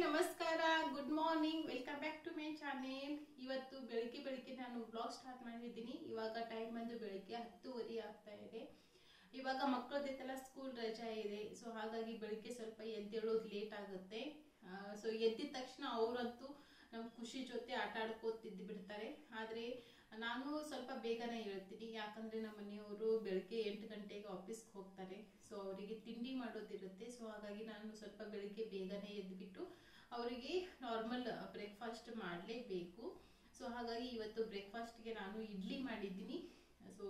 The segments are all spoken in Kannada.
ನಮಸ್ಕಾರ, good morning, welcome back to my channel. ಇವತ್ತು ಬೆಳಿಗ್ಗೆ ನಾನು ಬ್ಲಾಗ್ ಸ್ಟಾರ್ಟ್ ಮಾಡಿದ್ದೀನಿ. ಇವಾಗ ಟೈಮ್ ಬಂದು ಬೆಳಿಗ್ಗೆ 10:30 ಆಗ್ತಾ ಇದೆ. ಇವಾಗ ಮಕ್ಕಳದೆಲ್ಲ ಸ್ಕೂಲ್ ರಜಾ ಇದೆ, ಸೊ ಹಾಗಾಗಿ ಬೆಳಿಗ್ಗೆ ಸ್ವಲ್ಪ ಎದ್ದೇಳೋದು ಲೇಟ್ ಆಗುತ್ತೆ. ಸೊ ಎದ್ದಿದ ತಕ್ಷಣ ಅವರಂತೂ ನಮ್ಮ ಖುಷಿ ಜೊತೆ ಆಟ ಆಡ್ಕೋತಿದ್ದು ಬಿಡ್ತಾರೆ. ಆದರೆ ನಾನು ಸ್ವಲ್ಪ ಬೇಗನೆ ಹೇಳ್ತೀನಿ, ಯಾಕಂದ್ರೆ ನಮ್ಮ ಮನೆಯವರು ಬೆಳಿಗ್ಗೆ 8 ಗಂಟೆಗೆ ಆಫೀಸ್ಗೆ ಹೋಗ್ತಾರೆ. ಸೊ ಅವರಿಗೆ ತಿಂಡಿ ಮಾಡೋದಿರುತ್ತೆ. ಸೊ ಹಾಗಾಗಿ ನಾನು ಸ್ವಲ್ಪ ಬೆಳಿಗ್ಗೆ ಬೇಗನೆ ಎದ್ಬಿಟ್ಟು ಅವರಿಗೆ ನಾರ್ಮಲ್ ಬ್ರೇಕ್ಫಾಸ್ಟ್ ಮಾಡಲೇಬೇಕು. ಸೊ ಹಾಗಾಗಿ ಇವತ್ತು ಬ್ರೇಕ್ಫಾಸ್ಟ್ಗೆ ನಾನು ಇಡ್ಲಿ ಮಾಡಿದ್ದೀನಿ. ಸೊ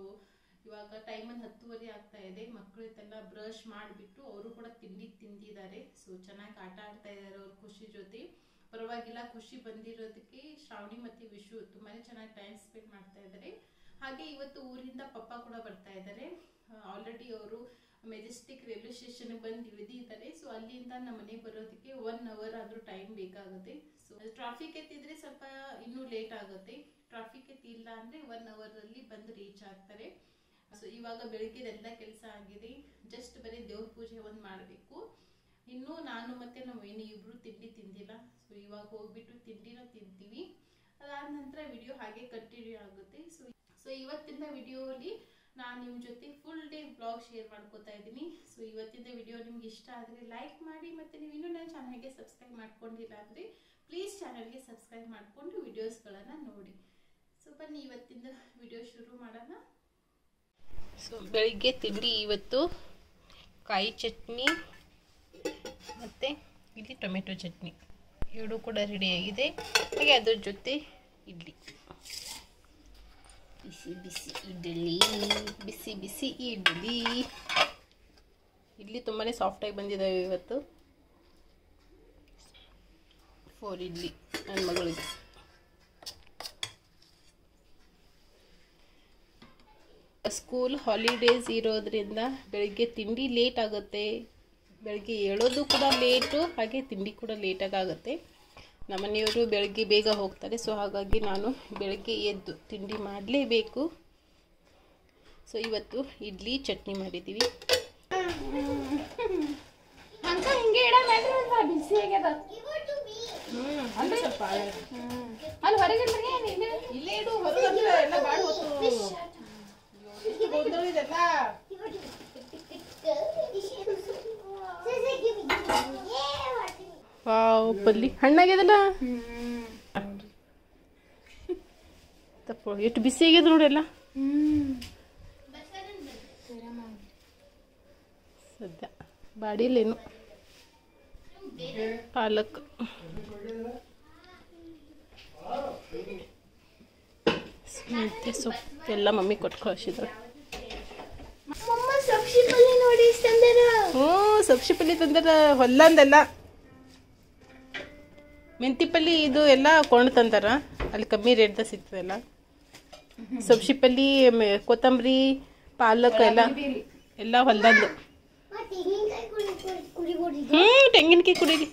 ಇವಾಗ ಟೈಮ್ 10:30 ಆಗ್ತಾ ಇದೆ. ಮಕ್ಕಳೆಲ್ಲ ಬ್ರಷ್ ಮಾಡಿಬಿಟ್ಟು ಅವರು ಕೂಡ ತಿಂಡಿ ತಿಂದಿದ್ದಾರೆ. ಸೊ ಚೆನ್ನಾಗಿ ಆಟ ಆಡ್ತಾ ಇದ್ದಾರೆ ಅವ್ರ ಖುಷಿ ಜೊತೆ. ಪರವಾಗಿಲ್ಲ, ಖುಷಿ ಬಂದಿರೋದಕ್ಕೆ ಶ್ರಾವಣಿ ಮತ್ತೆ ವಿಶು ತುಂಬಾನೇ ಚೆನ್ನಾಗಿ ಟೈಮ್ ಸ್ಪೆಂಡ್ ಮಾಡ್ತಾ ಇದ್ದಾರೆ. ಹಾಗೆ ಇವತ್ತು ಊರಿಂದ ಪಪ್ಪ ಕೂಡ ಬರ್ತಾ ಇದ್ದಾರೆ. ಆಲ್ರೆಡಿ ಅವರು ಮೆಜೆಸ್ಟಿಕ್ ರೈಲ್ವೆ ಸ್ಟೇಷನ್ ಬಂದು ಇಳಿದಿದ್ದಾರೆ. ಸೊ ಅಲ್ಲಿಂದ ನಮ್ಮ ಮನೆಗೆ ಬರೋದಕ್ಕೆ 1 hour ಆದ್ರೂ ಟೈಮ್ ಬೇಕಾಗುತ್ತೆ. ಸೊ ಟ್ರಾಫಿಕ್ ಎತ್ತಿದ್ರೆ ಸ್ವಲ್ಪ ಇನ್ನೂ ಲೇಟ್ ಆಗುತ್ತೆ. ಟ್ರಾಫಿಕ್ ಎತ್ತಿಲ್ಲ ಅಂದ್ರೆ 1 hour ಅಲ್ಲಿ ಬಂದು ರೀಚ್ ಆಗ್ತಾರೆ. ಸೊ ಇವಾಗ ಬೆಳಿಗ್ಗೆದೆಲ್ಲ ಕೆಲಸ ಆಗಿದೆ. ಜಸ್ಟ್ ಬರೀ ದೇವ್ರ ಪೂಜೆ ಒಂದು ಮಾಡಬೇಕು. ಇನ್ನು ನಾನು ಮತ್ತೆ ನಮ್ಮ ಏನಿ ಇಬ್ರು ತಿಂಡಿ ತಿಂದಿಲ್ಲ. ಸೊ ಇವಾಗ ಹೋಗ್ಬಿಟ್ಟು ತಿಂಡಿನ ತಿಂತೀವಿ. ಅದಾದ ನಂತರ ವಿಡಿಯೋ ಹಾಗೆ ಕಂಟಿನ್ಯೂ ಆಗುತ್ತೆ. ಸೊ ಇವತ್ತಿನ ವಿಡಿಯೋಲಿ ನಾನು ನಿಮ್ಮ ಜೊತೆ ಫುಲ್ ಡೇ ಬ್ಲಾಗ್ ಶೇರ್ ಮಾಡ್ಕೋತಾ ಇದ್ದೀನಿ. ಸೊ ಇವತ್ತಿನ ವಿಡಿಯೋ ನಿಮ್ಗೆ ಇಷ್ಟ ಆದರೆ ಲೈಕ್ ಮಾಡಿ, ಮತ್ತೆ ನೀವು ಇನ್ನೂ ನನ್ನ ಚಾನಲ್ಗೆ ಸಬ್ಸ್ಕ್ರೈಬ್ ಮಾಡ್ಕೊಂಡಿಲ್ಲ ಅಂದರೆ ಪ್ಲೀಸ್ ಚಾನಲ್ಗೆ ಸಬ್ಸ್ಕ್ರೈಬ್ ಮಾಡಿಕೊಂಡು ವಿಡಿಯೋಸ್ಗಳನ್ನು ನೋಡಿ. ಸೊ ಬನ್ನಿ ಇವತ್ತಿನ ವಿಡಿಯೋ ಶುರು ಮಾಡೋಣ. ಸೊ ಬೆಳಿಗ್ಗೆ ತಿಂಡಿ ಇವತ್ತು ಕಾಯಿ ಚಟ್ನಿ ಮತ್ತು ಇಲ್ಲಿ ಟೊಮೆಟೊ ಚಟ್ನಿ ಎರಡೂ ಕೂಡ ರೆಡಿಯಾಗಿದೆ. ಹಾಗೆ ಅದ್ರ ಜೊತೆ ಇಡ್ಲಿ, ಬಿಸಿ ಬಿಸಿ ಇಡ್ಲಿ, ಬಿಸಿ ಬಿಸಿ ಇಡ್ಲಿ. ಇಡ್ಲಿ ತುಂಬಾ ಸಾಫ್ಟಾಗಿ ಬಂದಿದ್ದಾವೆ ಇವತ್ತು. 4 ಇಡ್ಲಿ ನನ್ನ ಮಗಳಿಗೆ. ಸ್ಕೂಲ್ ಹಾಲಿಡೇಸ್ ಇರೋದ್ರಿಂದ ಬೆಳಿಗ್ಗೆ ತಿಂಡಿ ಲೇಟ್ ಆಗುತ್ತೆ. ಬೆಳಗ್ಗೆ ಏಳೋದು ಕೂಡ ಲೇಟು, ಹಾಗೆ ತಿಂಡಿ ಕೂಡ ಲೇಟಾಗಿ ಆಗುತ್ತೆ. ನಮ್ಮನೆಯವರು ಬೆಳಗ್ಗೆ ಬೇಗ ಹೋಗ್ತಾರೆ. ಸೊ ಹಾಗಾಗಿ ನಾನು ಬೆಳಗ್ಗೆ ಎದ್ದು ತಿಂಡಿ ಮಾಡಲೇಬೇಕು. ಸೊ ಇವತ್ತು ಇಡ್ಲಿ ಚಟ್ನಿ ಮಾಡಿದ್ದೀವಿ. ಸ್ವಲ್ಪ ಅಲ್ಲಿ ಹೊರಗೆ ಇಲ್ಲೇ ಇಡು, ಹೊರಗೆ ಎಲ್ಲ ಬಾಡಿ ಹೊತ್ತು ವಾವ್, ಪಲ್ಲಿ ಹಣ್ಣಾಗ್ಯದಲ್ಲ. ತಪ್ಪು ಎಷ್ಟು ಬಿಸಿ ಆಗ್ಯದ ನೋಡಿ ಎಲ್ಲ. ಸದ್ಯ ಬಾಡಿಲೇನು ಪಾಲಕ್. ಮೆಂತ್ಯ ಸೊಪ್ಪು ಎಲ್ಲ ಮಮ್ಮಿ ಕೊಟ್ಟು ಕಳಿಸಿದ್ರು. ಹ್ಞೂ, ಸಬ್ಸಿ ಪಲ್ಯ ತಂದಾರ. ಹೊಲ್ಲಂದೆಲ್ಲ ಮೆಂತಿ ಪಲ್ಯ ಇದು ಎಲ್ಲ ಕೊಂಡು ತಂದಾರ. ಅಲ್ಲಿ ಕಮ್ಮಿ ರೇಟ್ದಾಗ ಸಿಗ್ತದಲ್ಲ. ಸಬ್ಸಿ ಪಲ್ಯ, ಕೊತ್ತಂಬರಿ, ಪಾಲಕ್ ಎಲ್ಲ ಹೊಲ್ದಂದು. ತೆಂಗಿನಕಾಯಿ ಕುಡೀರಿ.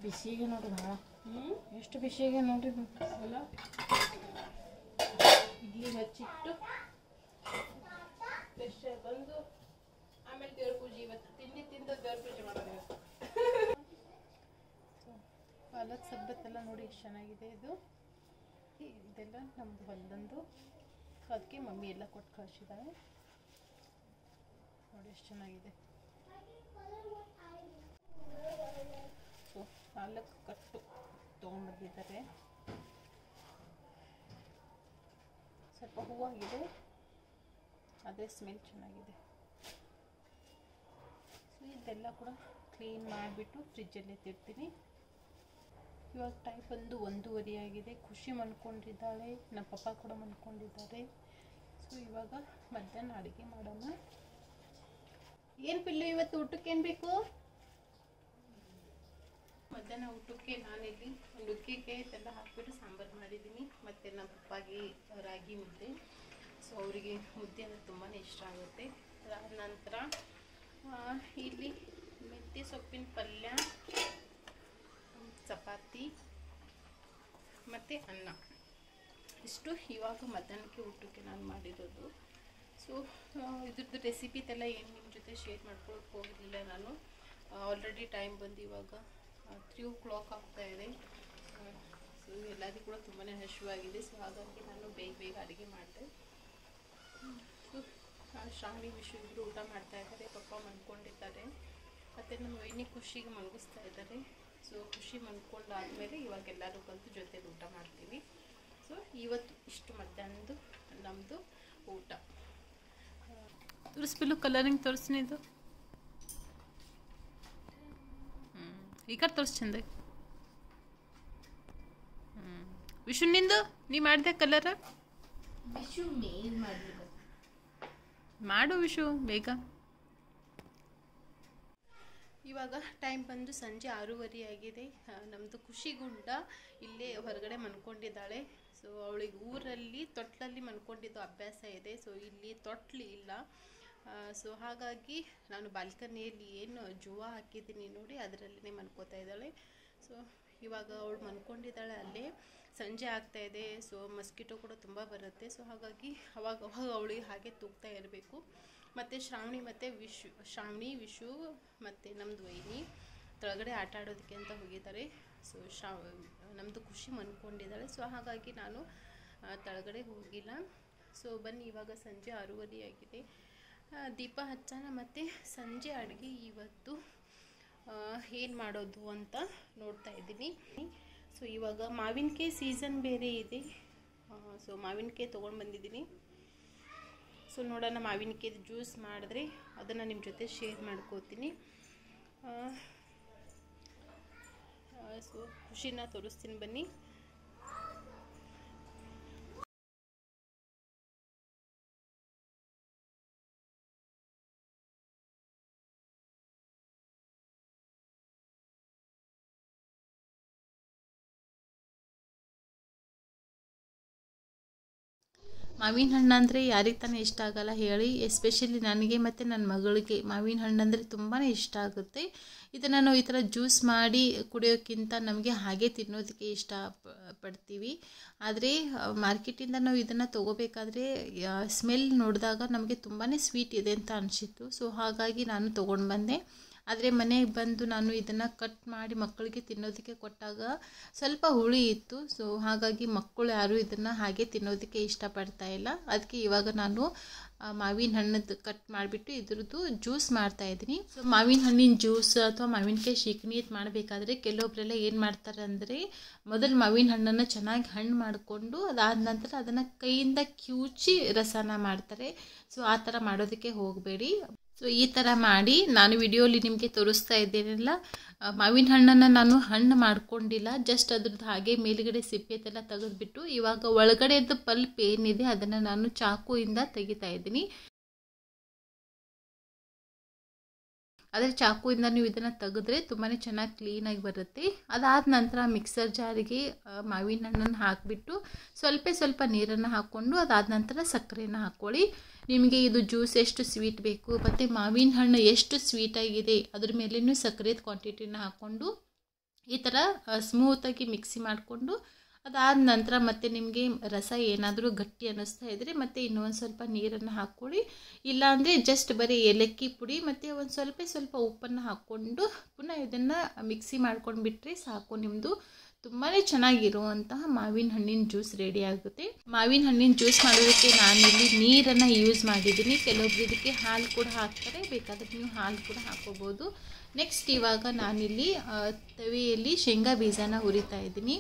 ಬಿಸಿಗೆ ನೋಡ್ರಿ ಭಾಳ, ಎಷ್ಟು ಬಿಸಿಗೆ ನೋಡ್ರಿ. ಇಡ್ಲಿ ಹಚ್ಚಿಟ್ಟು ಫ್ರೆಶ್ ಬಂದು ಆಮೇಲೆ ದೇವ್ರ ಪೂಜೆ. ಇವತ್ತು ತಿಂಡಿ ತಿಂದ ದೇವ್ರ ಪೂಜೆ ಮಾಡೋದು. ಪಾಲಕ್ ಸಬ್ಬತ್ತೆಲ್ಲ ನೋಡಿ ಎಷ್ಟು ಚೆನ್ನಾಗಿದೆ. ಇದೆಲ್ಲ ನಮ್ದು ಹೊಲದಂದು. ಅದಕ್ಕೆ ಮಮ್ಮಿ ಎಲ್ಲ ಕೊಟ್ಟು ಕಳಿಸಿದ್ದಾಳೆ. ನೋಡಿ ಎಷ್ಟು ಚೆನ್ನಾಗಿದೆ. ಸೊ ಪಾಲಕ್ ಕಟ್ಟು ತೊಗೊಂಡ್ಬಂದಿದ್ದಾರೆ. ಸ್ವಲ್ಪ ಹೂವಾಗಿದೆ, ಅದೇ ಸ್ಮೆಲ್ ಚೆನ್ನಾಗಿದೆ. ಸೊ ಇದೆಲ್ಲ ಕೂಡ ಕ್ಲೀನ್ ಮಾಡಿಬಿಟ್ಟು ಫ್ರಿಜ್ಜಲ್ಲಿ ಎತ್ತಿರ್ತೀನಿ. ಇವಾಗ ಟೈಮ್ ಬಂದು 1:30 ಆಗಿದೆ. ಖುಷಿ ಮಲ್ಕೊಂಡಿದ್ದಾಳೆ, ನಮ್ಮ ಪಪ್ಪ ಕೂಡ ಮಲ್ಕೊಂಡಿದ್ದಾರೆ. ಸೊ ಇವಾಗ ಮಧ್ಯಾಹ್ನ ಅಡುಗೆ ಮಾಡೋಣ. ಏನು ಪಿಲ್ಲು ಇವತ್ತು ಊಟಕ್ಕೆ ಏನು ಬೇಕು? ಮಧ್ಯಾಹ್ನ ಊಟಕ್ಕೆ ನಾನಿಲ್ಲಿ ನುಗ್ಗೆಕಾಯಿ ಎಲ್ಲ ಹಾಕಿಬಿಟ್ಟು ಸಾಂಬಾರು ಮಾಡಿದ್ದೀನಿ. ಮತ್ತು ನಮ್ಮ ಪಪ್ಪಾಗೆ ರಾಗಿ ಮುದ್ದೆ. ಸೊ ಅವರಿಗೆ ಮುದ್ದೆ ಅಂದರೆ ತುಂಬಾ ಇಷ್ಟ ಆಗುತ್ತೆ. ಅದಾದ ನಂತರ ಇಲ್ಲಿ ಮೆಂತ್ಯ ಸೊಪ್ಪಿನ ಪಲ್ಯ, ಚಪಾತಿ ಮತ್ತು ಅನ್ನ, ಇಷ್ಟು ಇವಾಗ ಮಧ್ಯಾಹ್ನಕ್ಕೆ ಊಟಕ್ಕೆ ನಾನು ಮಾಡಿರೋದು. ಸೊ ಇದ್ರದ್ದು ರೆಸಿಪಿದೆಲ್ಲ ಏನು ನಿಮ್ಮ ಜೊತೆ ಶೇರ್ ಮಾಡ್ಕೊಳ್ಳೋಕೆ ಹೋಗಲಿಲ್ಲ ನಾನು. ಆಲ್ರೆಡಿ ಟೈಮ್ ಬಂದು ಇವಾಗ 3 o'clock ಆಗ್ತಾ ಇದೆ. ಸೊ ಎಲ್ಲರಿಗೂ ಕೂಡ ತುಂಬಾ ಹಸಿವಾಗಿದೆ. ಸೊ ಹಾಗಾಗಿ ನಾನು ಬೇಗ ಅಡುಗೆ ಮಾಡಿದೆ. ಶ್ರಾವಣಿ ವಿಷು ಇಬ್ಬರು ಊಟ ಮಾಡ್ತಾ ಇದ್ದಾರೆ. ಪಪ್ಪ ಮನ್ಕೊಂಡಿದ್ದಾರೆ ಮತ್ತು ನಮ್ಮ ವೈನಿ ಖುಷಿಗೆ ಮಲಗಿಸ್ತಾ ಇದ್ದಾರೆ. ಸೊ ಖುಷಿ ಮನ್ಕೊಂಡಾದ್ಮೇಲೆ ಇವಾಗ ಎಲ್ಲರೂ ಕಲಿತು ಜೊತೆಲಿ ಊಟ ಮಾಡ್ತೀವಿ. ಸೊ ಇವತ್ತು ಇಷ್ಟು ಮಧ್ಯಾಹ್ನದ್ದು ನಮ್ಮದು ಊಟ. ತೋರಿಸ್ಬಿಲ್ಲು ಕಲರಿಂಗ್ ತೋರಿಸ್ನಿದ್ದು ಈ ಕಡೆ ತೋರಿಸ್ ಚಂದ. ವಿಷು ನಿಂದು ನೀ ಮಾಡಿದೆ ಕಲರ್ ವಿಷು ಮೇಲ್ ಮಾಡು ವಿಷು ಬೇಗ. ಇವಾಗ ಟೈಮ್ ಬಂದು ಸಂಜೆ 6:30 ಆಗಿದೆ. ನಮ್ಮದು ಖುಷಿ ಗುಂಡ ಇಲ್ಲೇ ಹೊರಗಡೆ ಮನ್ಕೊಂಡಿದ್ದಾಳೆ. ಸೊ ಅವಳಿಗೆ ಊರಲ್ಲಿ ತೊಟ್ಲಲ್ಲಿ ಮನ್ಕೊಂಡಿದ್ದು ಅಭ್ಯಾಸ ಇದೆ. ಸೊ ಇಲ್ಲಿ ತೊಟ್ಲು ಇಲ್ಲ. ಸೊ ಹಾಗಾಗಿ ನಾನು ಬಾಲ್ಕನಿಯಲ್ಲಿ ಏನು ಜೂವ ಹಾಕಿದ್ದೀನಿ ನೋಡಿ ಅದರಲ್ಲೇ ಮನ್ಕೋತಾ ಇದ್ದಾಳೆ. ಸೊ ಇವಾಗ ಅವಳು ಮನ್ಕೊಂಡಿದ್ದಾಳೆ ಅಲ್ಲೇ. ಸಂಜೆ ಆಗ್ತಾ ಇದೆ. ಸೊ ಮಸ್ಕಿಟೋ ಕೂಡ ತುಂಬ ಬರುತ್ತೆ. ಸೊ ಹಾಗಾಗಿ ಅವಾಗ ಅವಳಿಗೆ ಹಾಗೆ ತೂಗ್ತಾ ಇರಬೇಕು. ಮತ್ತು ಶ್ರಾವಣಿ ವಿಷು ಮತ್ತು ನಮ್ಮದು ವೈನಿ ಕೆಳಗಡೆ ಆಟ ಆಡೋದಕ್ಕೆ ಅಂತ ಹೋಗಿದ್ದಾರೆ. ಸೊ ನಮ್ಮದು ಖುಷಿ ಮನ್ಕೊಂಡಿದ್ದಾಳೆ. ಸೊ ಹಾಗಾಗಿ ನಾನು ಕೆಳಗಡೆ ಹೋಗಿಲ್ಲ. ಸೊ ಬನ್ನಿ ಇವಾಗ ಸಂಜೆ 6:30 ಆಗಿದೆ. ದೀಪ ಹಚ್ಚೋಣ ಮತ್ತು ಸಂಜೆ ಅಡುಗೆ ಇವತ್ತು ಏನು ಮಾಡೋದು ಅಂತ ನೋಡ್ತಾ ಇದ್ದೀನಿ. ಸೊ ಇವಾಗ ಮಾವಿನಕಾಯಿ ಸೀಸನ್ ಬೇರೆ ಇದೆ. ಸೊ ಮಾವಿನಕಾಯಿ ತೊಗೊಂಡು ಬಂದಿದ್ದೀನಿ. ಸೊ ನೋಡೋಣ ಮಾವಿನಕಾಯಿ ಜ್ಯೂಸ್ ಮಾಡಿದ್ರೆ ಅದನ್ನು ನಿಮ್ಮ ಜೊತೆ ಶೇರ್ ಮಾಡ್ಕೋತೀನಿ. ಸೊ ಖುಷಿನ ತೋರಿಸ್ತೀನಿ ಬನ್ನಿ. ಮಾವಿನ ಹಣ್ಣು ಅಂದರೆ ಯಾರಿಗೆ ತಾನೇ ಇಷ್ಟ ಆಗಲ್ಲ ಹೇಳಿ. ಎಸ್ಪೆಷಲಿ ನನಗೆ ಮತ್ತು ನನ್ನ ಮಗಳಿಗೆ ಮಾವಿನ ಹಣ್ಣು ಅಂದರೆ ತುಂಬಾ ಇಷ್ಟ ಆಗುತ್ತೆ. ಇದನ್ನು ನಾವು ಈ ಥರ ಜ್ಯೂಸ್ ಮಾಡಿ ಕುಡಿಯೋಕ್ಕಿಂತ ನಮಗೆ ಹಾಗೆ ತಿನ್ನೋದಕ್ಕೆ ಇಷ್ಟಪಡ್ತೀವಿ. ಆದರೆ ಮಾರ್ಕೆಟಿಂದ ನಾವು ಇದನ್ನು ತೊಗೋಬೇಕಾದ್ರೆ ಸ್ಮೆಲ್ ನೋಡಿದಾಗ ನಮಗೆ ತುಂಬಾ ಸ್ವೀಟ್ ಇದೆ ಅಂತ ಅನಿಸಿತ್ತು. ಸೊ ಹಾಗಾಗಿ ನಾನು ತೊಗೊಂಡು ಬಂದೆ. ಆದರೆ ಮನೆಗೆ ಬಂದು ನಾನು ಇದನ್ನು ಕಟ್ ಮಾಡಿ ಮಕ್ಕಳಿಗೆ ತಿನ್ನೋದಕ್ಕೆ ಕೊಟ್ಟಾಗ ಸ್ವಲ್ಪ ಹುಳಿ ಇತ್ತು. ಸೊ ಹಾಗಾಗಿ ಮಕ್ಕಳು ಯಾರೂ ಇದನ್ನು ಹಾಗೆ ತಿನ್ನೋದಕ್ಕೆ ಇಷ್ಟಪಡ್ತಾ ಇಲ್ಲ. ಅದಕ್ಕೆ ಇವಾಗ ನಾನು ಮಾವಿನ ಹಣ್ಣದ್ದು ಕಟ್ ಮಾಡಿಬಿಟ್ಟು ಇದ್ರದ್ದು ಜ್ಯೂಸ್ ಮಾಡ್ತಾಯಿದ್ದೀನಿ. ಸೊ ಮಾವಿನ ಹಣ್ಣಿನ ಜ್ಯೂಸ್ ಅಥವಾ ಮಾವಿನಕಾಯಿ ಶೀಕಣಿ ಮಾಡಬೇಕಾದ್ರೆ ಕೆಲವೊಬ್ಬರೆಲ್ಲ ಏನು ಮಾಡ್ತಾರೆ ಅಂದರೆ ಮೊದಲು ಮಾವಿನ ಹಣ್ಣನ್ನು ಚೆನ್ನಾಗಿ ಹಣ್ಣು ಮಾಡಿಕೊಂಡು ಅದಾದ ನಂತರ ಅದನ್ನು ಕೈಯಿಂದ ಕಿವುಚಿ ರಸನ ಮಾಡ್ತಾರೆ. ಸೊ ಆ ಥರ ಮಾಡೋದಕ್ಕೆ ಹೋಗಬೇಡಿ. ಸೊ ಈ ಥರ ಮಾಡಿ ನಾನು ವಿಡಿಯೋಲಿ ನಿಮಗೆ ತೋರಿಸ್ತಾ ಇದ್ದೇನಲ್ಲ, ಮಾವಿನ ಹಣ್ಣನ್ನು ನಾನು ಹಣ್ಣು ಮಾಡ್ಕೊಂಡಿಲ್ಲ. ಜಸ್ಟ್ ಅದ್ರದ್ದು ಹಾಗೆ ಮೇಲುಗಡೆ ಸಿಪ್ಪೆದೆಲ್ಲ ತೆಗೆದುಬಿಟ್ಟು ಇವಾಗ ಒಳಗಡೆದು ಪಲ್ಪ್ ಏನಿದೆ ಅದನ್ನು ನಾನು ಚಾಕುವಿಂದ ತೆಗಿತಾ ಇದ್ದೀನಿ. ಆದರೆ ಚಾಕುವಿಂದ ನೀವು ಇದನ್ನು ತೆಗೆದ್ರೆ ತುಂಬಾ ಚೆನ್ನಾಗಿ ಕ್ಲೀನಾಗಿ ಬರುತ್ತೆ. ಅದಾದ ನಂತರ ಮಿಕ್ಸರ್ ಜಾರಿಗೆ ಮಾವಿನ ಹಣ್ಣನ್ನು ಹಾಕಿಬಿಟ್ಟು ಸ್ವಲ್ಪ ನೀರನ್ನು ಹಾಕ್ಕೊಂಡು ಅದಾದ ನಂತರ ಸಕ್ಕರೆಯನ್ನು ಹಾಕ್ಕೊಳ್ಳಿ. ನಿಮಗೆ ಇದು ಜ್ಯೂಸ್ ಎಷ್ಟು ಸ್ವೀಟ್ ಬೇಕು ಮತ್ತು ಮಾವಿನ ಹಣ್ಣು ಎಷ್ಟು ಸ್ವೀಟಾಗಿದೆ ಅದ್ರ ಮೇಲೇನೂ ಸಕ್ಕರೆದ ಕ್ವಾಂಟಿಟಿನ ಹಾಕ್ಕೊಂಡು ಈ ಥರ ಸ್ಮೂತಾಗಿ ಮಿಕ್ಸಿ ಮಾಡಿಕೊಂಡು ಅದಾದ ನಂತರ ಮತ್ತೆ ನಿಮಗೆ ರಸ ಏನಾದರೂ ಗಟ್ಟಿ ಅನ್ನಿಸ್ತಾ ಇದ್ದರೆ ಮತ್ತೆ ಇನ್ನೊಂದು ಸ್ವಲ್ಪ ನೀರನ್ನು ಹಾಕ್ಕೊಳ್ಳಿ. ಇಲ್ಲಾಂದರೆ ಜಸ್ಟ್ ಬರೀ ಏಲಕ್ಕಿ ಪುಡಿ ಮತ್ತು ಒಂದು ಸ್ವಲ್ಪ ಉಪ್ಪನ್ನು ಹಾಕ್ಕೊಂಡು ಪುನಃ ಇದನ್ನು ಮಿಕ್ಸಿ ಮಾಡ್ಕೊಂಡು ಬಿಟ್ಟರೆ ಸಾಕು. ನಿಮ್ಮದು ತುಂಬಾ ಚೆನ್ನಾಗಿರುವಂತಹ ಮಾವಿನ ಹಣ್ಣಿನ ಜ್ಯೂಸ್ ರೆಡಿ ಆಗುತ್ತೆ. ಮಾವಿನ ಹಣ್ಣಿನ ಜ್ಯೂಸ್ ಮಾಡೋದಕ್ಕೆ ನಾನಿಲ್ಲಿ ನೀರನ್ನು ಯೂಸ್ ಮಾಡಿದ್ದೀನಿ. ಕೆಲವೊಬ್ರು ಇದಕ್ಕೆ ಹಾಲು ಕೂಡ ಹಾಕ್ತಾರೆ, ಬೇಕಾದರೆ ನೀವು ಹಾಲು ಕೂಡ ಹಾಕೋಬೋದು. ನೆಕ್ಸ್ಟ್ ಇವಾಗ ನಾನಿಲ್ಲಿ ತವೆಯಲ್ಲಿ ಶೇಂಗಾ ಬೀಜನ ಹುರಿತಾ ಇದ್ದೀನಿ.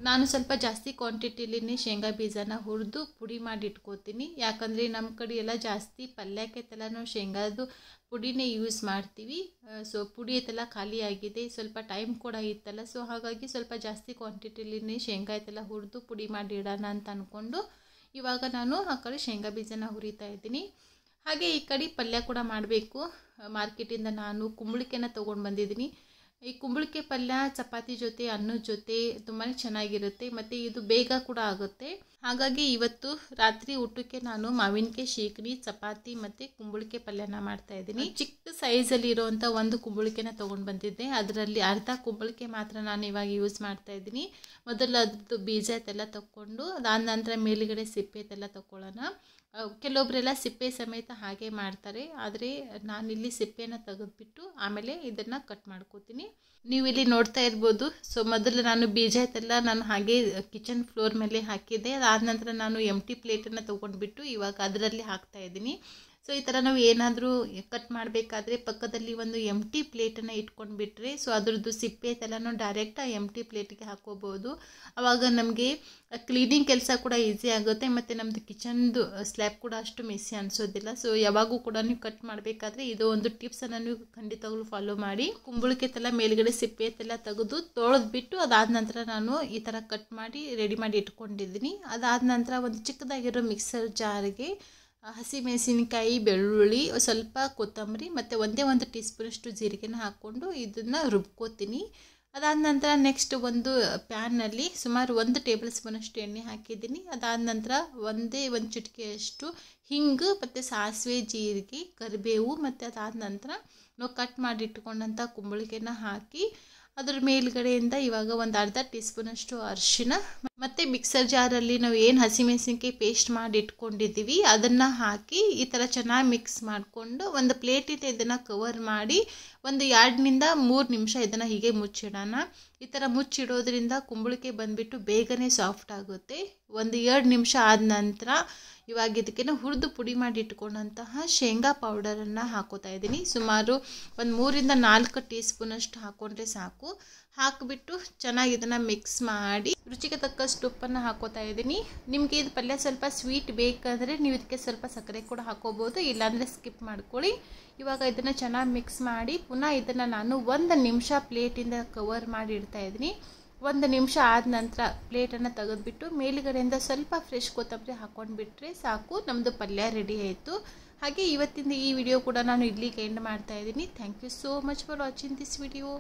ನಾನು ಸ್ವಲ್ಪ ಜಾಸ್ತಿ ಕ್ವಾಂಟಿಟಿಲಿನೇ ಶೇಂಗಾ ಬೀಜನ ಹುರಿದು ಪುಡಿ ಮಾಡಿ ಇಟ್ಕೋತೀನಿ. ಯಾಕಂದರೆ ನಮ್ಮ ಕಡೆ ಎಲ್ಲ ಜಾಸ್ತಿ ಪಲ್ಯಕ್ಕೆಲ್ಲ ನಾವು ಶೇಂಗಾದು ಪುಡಿನೇ ಯೂಸ್ ಮಾಡ್ತೀವಿ. ಸೊ ಪುಡಿ ಐತೆಲ್ಲ ಖಾಲಿ ಆಗಿದೆ, ಸ್ವಲ್ಪ ಟೈಮ್ ಕೂಡ ಇತ್ತಲ್ಲ. ಸೊ ಹಾಗಾಗಿ ಸ್ವಲ್ಪ ಜಾಸ್ತಿ ಕ್ವಾಂಟಿಟಿಲಿನೇ ಶೇಂಗಾ ಐತೆಲ್ಲ ಹುರಿದು ಪುಡಿ ಮಾಡಿ ಇಡೋಣ ಅಂತ ಅಂದ್ಕೊಂಡು ಇವಾಗ ನಾನು ಆ ಕಡೆ ಶೇಂಗಾ ಬೀಜನ ಹುರಿತಾ ಇದ್ದೀನಿ. ಹಾಗೆ ಈ ಕಡೆ ಪಲ್ಯ ಕೂಡ ಮಾಡಬೇಕು. ಮಾರ್ಕೆಟಿಂದ ನಾನು ಕುಂಬಳಕಾಯಿನ ತೊಗೊಂಡು ಬಂದಿದ್ದೀನಿ. ಈ ಕುಂಬಳಕಾಯಿ ಪಲ್ಯ ಚಪಾತಿ ಜೊತೆ ಅನ್ನದ ಜೊತೆ ತುಂಬಾ ಚೆನ್ನಾಗಿರುತ್ತೆ ಮತ್ತು ಇದು ಬೇಗ ಕೂಡ ಆಗುತ್ತೆ. ಹಾಗಾಗಿ ಇವತ್ತು ರಾತ್ರಿ ಊಟಕ್ಕೆ ನಾನು ಮಾವಿನಕಾಯಿ ಶೀಕಣಿ, ಚಪಾತಿ ಮತ್ತು ಕುಂಬಳಕಾಯಿ ಪಲ್ಯನ ಮಾಡ್ತಾ ಇದ್ದೀನಿ. ಚಿಕ್ಕ ಸೈಜಲ್ಲಿ ಇರೋವಂಥ ಒಂದು ಕುಂಬಳಕಾಯಿನ ತೊಗೊಂಡು ಬಂದಿದ್ದೆ. ಅದರಲ್ಲಿ ಅರ್ಧ ಕುಂಬಳಕಾಯಿ ಮಾತ್ರ ನಾನು ಇವಾಗ ಯೂಸ್ ಮಾಡ್ತಾ ಇದ್ದೀನಿ. ಮೊದಲು ಅದ್ರದ್ದು ಬೀಜ ಎಲ್ಲ ತಕ್ಕೊಂಡು ಅದಾದ ನಂತರ ಮೇಲುಗಡೆ ಸಿಪ್ಪೆ ಎಲ್ಲ ತಗೊಳ್ಳೋಣ. ಕೆಲವೊಬ್ಬರೆಲ್ಲ ಸಿಪ್ಪೆ ಸಮೇತ ಹಾಗೆ ಮಾಡ್ತಾರೆ, ಆದರೆ ನಾನಿಲ್ಲಿ ಸಿಪ್ಪೆನ ತೆಗೆದುಬಿಟ್ಟು ಆಮೇಲೆ ಇದನ್ನು ಕಟ್ ಮಾಡ್ಕೋತೀನಿ. ನೀವು ಇಲ್ಲಿ ನೋಡ್ತಾ ಇರ್ಬೋದು. ಸೊ ಮೊದಲು ನಾನು ಬೀಜ ಐತೆಲ್ಲ ನಾನು ಹಾಗೆ ಕಿಚನ್ ಫ್ಲೋರ್ ಮೇಲೆ ಹಾಕಿದ್ದೆ. ಅದಾದ ನಂತರ ನಾನು ಎಂಟಿ ಪ್ಲೇಟನ್ನು ತೊಗೊಂಡ್ಬಿಟ್ಟು ಇವಾಗ ಅದರಲ್ಲಿ ಹಾಕ್ತಾ ಇದ್ದೀನಿ. ಸೊ ಈ ಥರ ನಾವು ಏನಾದರೂ ಕಟ್ ಮಾಡಬೇಕಾದ್ರೆ ಪಕ್ಕದಲ್ಲಿ ಒಂದು ಎಂಟಿ ಪ್ಲೇಟನ್ನು ಇಟ್ಕೊಂಡ್ಬಿಟ್ರೆ ಸೊ ಅದ್ರದ್ದು ಸಿಪ್ಪೆ ಐತೆಲ್ಲನೂ ಡೈರೆಕ್ಟ್ ಆ ಎಂಟಿ ಪ್ಲೇಟಿಗೆ ಹಾಕೋಬೋದು. ಆವಾಗ ನಮಗೆ ಕ್ಲೀನಿಂಗ್ ಕೆಲಸ ಕೂಡ ಈಸಿ ಆಗುತ್ತೆ ಮತ್ತು ನಮ್ಮದು ಕಿಚನ್ದು ಸ್ಲ್ಯಾಬ್ ಕೂಡ ಅಷ್ಟು ಮೆಸ್ಸಿ ಅನಿಸೋದಿಲ್ಲ. ಸೊ ಯಾವಾಗೂ ಕೂಡ ನೀವು ಕಟ್ ಮಾಡಬೇಕಾದ್ರೆ ಇದು ಒಂದು ಟಿಪ್ಸನ್ನು ನೀವು ಖಂಡಿತವಾಗ್ಲೂ ಫಾಲೋ ಮಾಡಿ. ಕುಂಬಳಕಾಯಿ ಎಲ್ಲ ಮೇಲ್ಗಡೆ ಸಿಪ್ಪೆ ಎಲ್ಲ ತೆಗೆದು ತೊಳೆದ್ಬಿಟ್ಟು ಅದಾದ ನಂತರ ನಾನು ಈ ಥರ ಕಟ್ ಮಾಡಿ ರೆಡಿ ಮಾಡಿ ಇಟ್ಕೊಂಡಿದ್ದೀನಿ. ಅದಾದ ನಂತರ ಒಂದು ಚಿಕ್ಕದಾಗಿರೋ ಮಿಕ್ಸರ್ ಜಾರ್ಗೆ ಹಸಿಮೆಣಸಿನಕಾಯಿ, ಬೆಳ್ಳುಳ್ಳಿ, ಸ್ವಲ್ಪ ಕೊತ್ತಂಬರಿ ಮತ್ತು ಒಂದು ಟೀ ಸ್ಪೂನಷ್ಟು ಜೀರಿಗೆನ ಹಾಕ್ಕೊಂಡು ಇದನ್ನು ರುಬ್ಕೋತೀನಿ. ಅದಾದ ನಂತರ ನೆಕ್ಸ್ಟ್ ಒಂದು ಪ್ಯಾನ್ನಲ್ಲಿ ಸುಮಾರು 1 ಟೇಬಲ್ ಸ್ಪೂನಷ್ಟು ಎಣ್ಣೆ ಹಾಕಿದ್ದೀನಿ. ಅದಾದ ನಂತರ ಒಂದು ಚಿಟಿಕೆಯಷ್ಟು ಹಿಂಗು ಮತ್ತು ಸಾಸಿವೆ, ಜೀರಿಗೆ, ಕರಿಬೇವು ಮತ್ತು ಅದಾದ ನಂತರ ನಾವು ಕಟ್ ಮಾಡಿ ಇಟ್ಕೊಂಡಂಥ ಕುಂಬಳಕಾಯಿನ ಹಾಕಿ ಅದ್ರ ಮೇಲ್ಗಡೆಯಿಂದ ಇವಾಗ ಒಂದು ಅರ್ಧ ಟೀ ಸ್ಪೂನಷ್ಟು ಅರಿಶಿನ ಮತ್ತು ಮಿಕ್ಸರ್ ಜಾರಲ್ಲಿ ನಾವು ಏನು ಹಸಿಮೆಣಸಿನಕಾಯಿ ಪೇಸ್ಟ್ ಮಾಡಿ ಇಟ್ಕೊಂಡಿದ್ದೀವಿ ಅದನ್ನು ಹಾಕಿ ಈ ಥರ ಚೆನ್ನಾಗಿ ಮಿಕ್ಸ್ ಮಾಡಿಕೊಂಡು ಒಂದು ಪ್ಲೇಟಿಗೆ ಇದನ್ನು ಕವರ್ ಮಾಡಿ ಒಂದು 2 to 3 ನಿಮಿಷ ಇದನ್ನು ಹೀಗೆ ಮುಚ್ಚಿಡೋಣ. ಈ ಥರ ಮುಚ್ಚಿಡೋದ್ರಿಂದ ಕುಂಬಳಕಾಯಿ ಬಂದುಬಿಟ್ಟು ಬೇಗನೆ ಸಾಫ್ಟ್ ಆಗುತ್ತೆ. ಒಂದು 2 ನಿಮಿಷ ಆದ ನಂತರ ಇವಾಗ ಇದಕ್ಕೆ ಹುರಿದು ಪುಡಿ ಮಾಡಿ ಇಟ್ಕೊಂಡಂತಹ ಶೇಂಗಾ ಪೌಡರನ್ನು ಹಾಕೋತಾ ಇದ್ದೀನಿ. ಸುಮಾರು ಒಂದು 3 to 4 ಟೀ ಸ್ಪೂನಷ್ಟು ಹಾಕ್ಕೊಂಡ್ರೆ ಸಾಕು. ಹಾಕಿಬಿಟ್ಟು ಚೆನ್ನಾಗಿ ಇದನ್ನು ಮಿಕ್ಸ್ ಮಾಡಿ ರುಚಿಗೆ ತಕ್ಕಷ್ಟು ಉಪ್ಪನ್ನು ಹಾಕೋತಾ ಇದ್ದೀನಿ. ನಿಮಗೆ ಇದು ಪಲ್ಯ ಸ್ವಲ್ಪ ಸ್ವೀಟ್ ಬೇಕಂದರೆ ನೀವು ಇದಕ್ಕೆ ಸ್ವಲ್ಪ ಸಕ್ಕರೆ ಕೂಡ ಹಾಕೋಬೋದು, ಇಲ್ಲಾಂದರೆ ಸ್ಕಿಪ್ ಮಾಡ್ಕೊಳ್ಳಿ. ಇವಾಗ ಇದನ್ನು ಚೆನ್ನಾಗಿ ಮಿಕ್ಸ್ ಮಾಡಿ ಪುನಃ ಇದನ್ನು ನಾನು 1 ನಿಮಿಷ ಪ್ಲೇಟಿಂದ ಕವರ್ ಮಾಡಿ ಇಡ್ತಾ ಇದ್ದೀನಿ. 1 ನಿಮಿಷ ಆದ ನಂತರ ಪ್ಲೇಟನ್ನು ತೆಗೆದುಬಿಟ್ಟು ಮೇಲುಗಡೆಯಿಂದ ಸ್ವಲ್ಪ ಫ್ರೆಶ್ ಕೊತ್ತಂಬರಿ ಹಾಕ್ಕೊಂಡ್ಬಿಟ್ರೆ ಸಾಕು, ನಮ್ಮದು ಪಲ್ಯ ರೆಡಿ ಆಯಿತು. ಹಾಗೆ ಇವತ್ತಿನ ಈ ವಿಡಿಯೋ ಕೂಡ ನಾನು ಇಲ್ಲಿಗೆ ಎಂಡ್ ಮಾಡ್ತಾ ಇದ್ದೀನಿ. Thank you so much for watching this video.